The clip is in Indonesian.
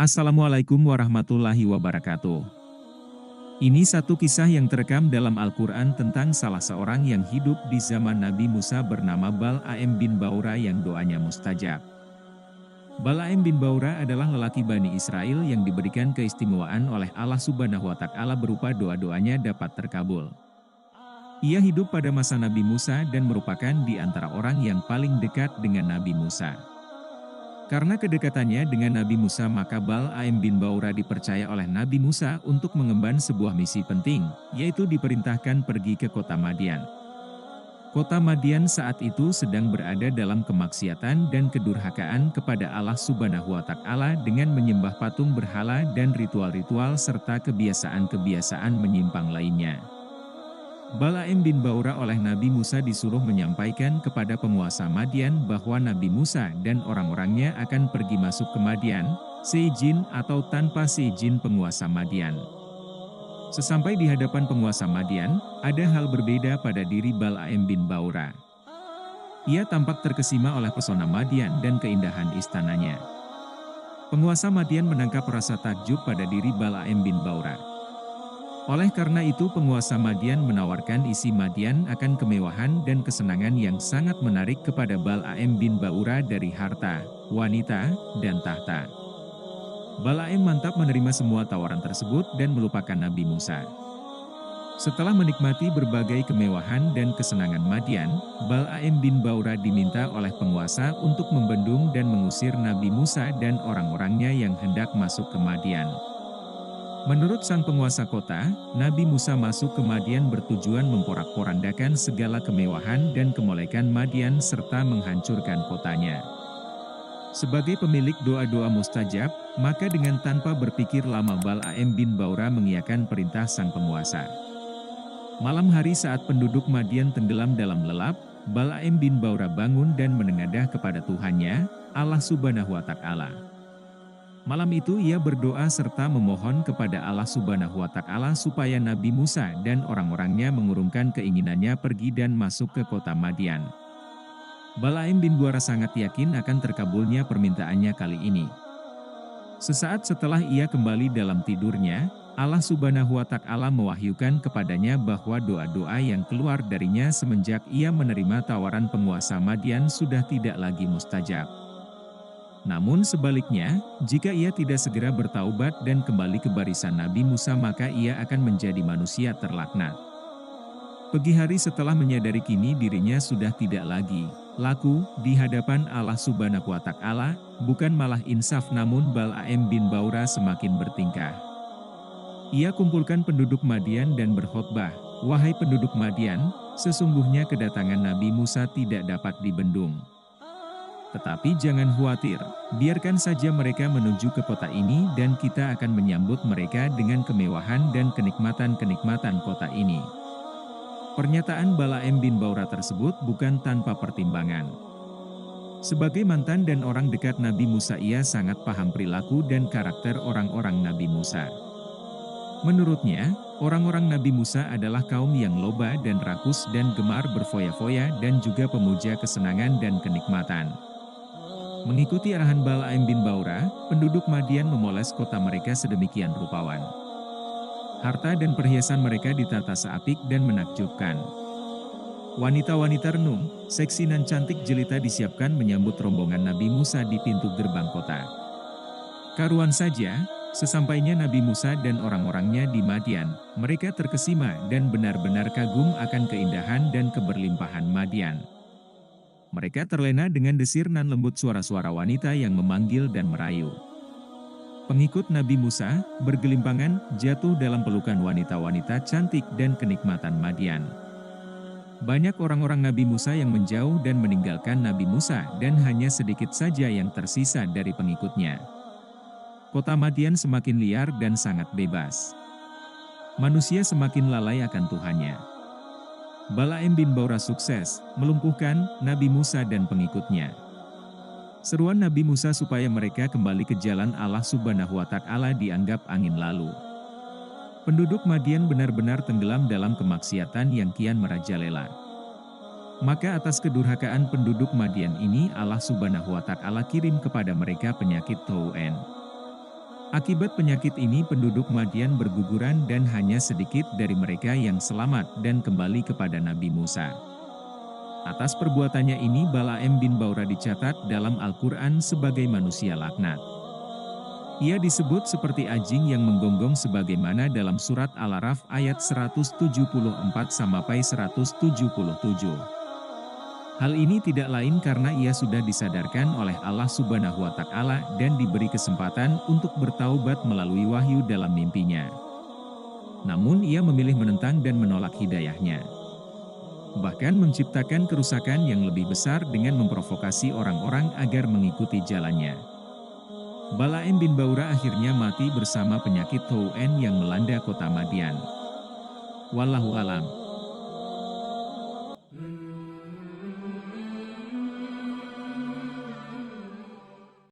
Assalamualaikum warahmatullahi wabarakatuh. Ini satu kisah yang terekam dalam Al-Quran tentang salah seorang yang hidup di zaman Nabi Musa bernama Bal'am bin Baura yang doanya mustajab. Bal'am bin Baura adalah lelaki Bani Israel yang diberikan keistimewaan oleh Allah Subhanahu wa Ta'ala berupa doa-doanya dapat terkabul. Ia hidup pada masa Nabi Musa dan merupakan di antara orang yang paling dekat dengan Nabi Musa. Karena kedekatannya dengan Nabi Musa, maka Bal'am bin Baura dipercaya oleh Nabi Musa untuk mengemban sebuah misi penting, yaitu diperintahkan pergi ke kota Madian. Kota Madian saat itu sedang berada dalam kemaksiatan dan kedurhakaan kepada Allah Subhanahu wa Ta'ala dengan menyembah patung berhala dan ritual-ritual serta kebiasaan-kebiasaan menyimpang lainnya. Bal'am bin Baura oleh Nabi Musa disuruh menyampaikan kepada penguasa Madian bahwa Nabi Musa dan orang-orangnya akan pergi masuk ke Madian, seizin atau tanpa seizin penguasa Madian. Sesampai di hadapan penguasa Madian, ada hal berbeda pada diri Bal'am bin Baura. Ia tampak terkesima oleh pesona Madian dan keindahan istananya. Penguasa Madian menangkap rasa takjub pada diri Bal'am bin Baura. Oleh karena itu penguasa Madian menawarkan isi Madian akan kemewahan dan kesenangan yang sangat menarik kepada Bal'am bin Baura dari harta, wanita, dan tahta. Bal'am mantap menerima semua tawaran tersebut dan melupakan Nabi Musa. Setelah menikmati berbagai kemewahan dan kesenangan Madian, Bal'am bin Baura diminta oleh penguasa untuk membendung dan mengusir Nabi Musa dan orang-orangnya yang hendak masuk ke Madian. Menurut sang penguasa kota, Nabi Musa masuk ke Madian bertujuan memporak-porandakan segala kemewahan dan kemolekan Madian serta menghancurkan kotanya. Sebagai pemilik doa-doa mustajab, maka dengan tanpa berpikir lama Bal'am bin Baura mengiyakan perintah sang penguasa. Malam hari saat penduduk Madian tenggelam dalam lelap, Bal'am bin Baura bangun dan menengadah kepada Tuhannya, Allah Subhanahu wa Ta'ala. Malam itu ia berdoa serta memohon kepada Allah Subhanahu wa Ta'ala supaya Nabi Musa dan orang-orangnya mengurungkan keinginannya pergi dan masuk ke kota Madian. Bal'am bin Baura sangat yakin akan terkabulnya permintaannya kali ini. Sesaat setelah ia kembali dalam tidurnya, Allah Subhanahu wa Ta'ala mewahyukan kepadanya bahwa doa-doa yang keluar darinya semenjak ia menerima tawaran penguasa Madian sudah tidak lagi mustajab. Namun sebaliknya, jika ia tidak segera bertaubat dan kembali ke barisan Nabi Musa, maka ia akan menjadi manusia terlaknat. Pagi hari setelah menyadari kini dirinya sudah tidak lagi laku di hadapan Allah Subhanahu wa Ta'ala, bukan malah insaf, namun Bal'am bin Baura semakin bertingkah. Ia kumpulkan penduduk Madian dan berkhotbah, "Wahai penduduk Madian, sesungguhnya kedatangan Nabi Musa tidak dapat dibendung. Tetapi jangan khawatir, biarkan saja mereka menuju ke kota ini dan kita akan menyambut mereka dengan kemewahan dan kenikmatan-kenikmatan kota ini." Pernyataan Bal'am bin Baura tersebut bukan tanpa pertimbangan. Sebagai mantan dan orang dekat Nabi Musa, ia sangat paham perilaku dan karakter orang-orang Nabi Musa. Menurutnya, orang-orang Nabi Musa adalah kaum yang loba dan rakus dan gemar berfoya-foya dan juga pemuja kesenangan dan kenikmatan. Mengikuti arahan Bal'am bin Baura, penduduk Madian memoles kota mereka sedemikian rupawan. Harta dan perhiasan mereka ditata seapik dan menakjubkan. Wanita-wanita renung, seksi dan cantik jelita disiapkan menyambut rombongan Nabi Musa di pintu gerbang kota. Karuan saja, sesampainya Nabi Musa dan orang-orangnya di Madian, mereka terkesima dan benar-benar kagum akan keindahan dan keberlimpahan Madian. Mereka terlena dengan desir nan lembut suara-suara wanita yang memanggil dan merayu. Pengikut Nabi Musa bergelimpangan jatuh dalam pelukan wanita-wanita cantik dan kenikmatan Madian. Banyak orang-orang Nabi Musa yang menjauh dan meninggalkan Nabi Musa dan hanya sedikit saja yang tersisa dari pengikutnya. Kota Madian semakin liar dan sangat bebas. Manusia semakin lalai akan Tuhannya. Bal'am bin Baura sukses melumpuhkan Nabi Musa dan pengikutnya. Seruan Nabi Musa supaya mereka kembali ke jalan Allah Subhanahu wa Ta'ala dianggap angin lalu. Penduduk Madian benar-benar tenggelam dalam kemaksiatan yang kian merajalela. Maka atas kedurhakaan penduduk Madian ini Allah Subhanahu wa Ta'ala kirim kepada mereka penyakit Taun. Akibat penyakit ini penduduk Madian berguguran dan hanya sedikit dari mereka yang selamat dan kembali kepada Nabi Musa. Atas perbuatannya ini Balaam bin Baura dicatat dalam Al-Quran sebagai manusia laknat. Ia disebut seperti anjing yang menggonggong sebagaimana dalam surat Al-Araf ayat 174-177. Hal ini tidak lain karena ia sudah disadarkan oleh Allah Subhanahu wa Ta'ala dan diberi kesempatan untuk bertaubat melalui wahyu dalam mimpinya. Namun ia memilih menentang dan menolak hidayahnya. Bahkan menciptakan kerusakan yang lebih besar dengan memprovokasi orang-orang agar mengikuti jalannya. Balaam bin Baura akhirnya mati bersama penyakit Taun yang melanda kota Madian. Wallahu alam.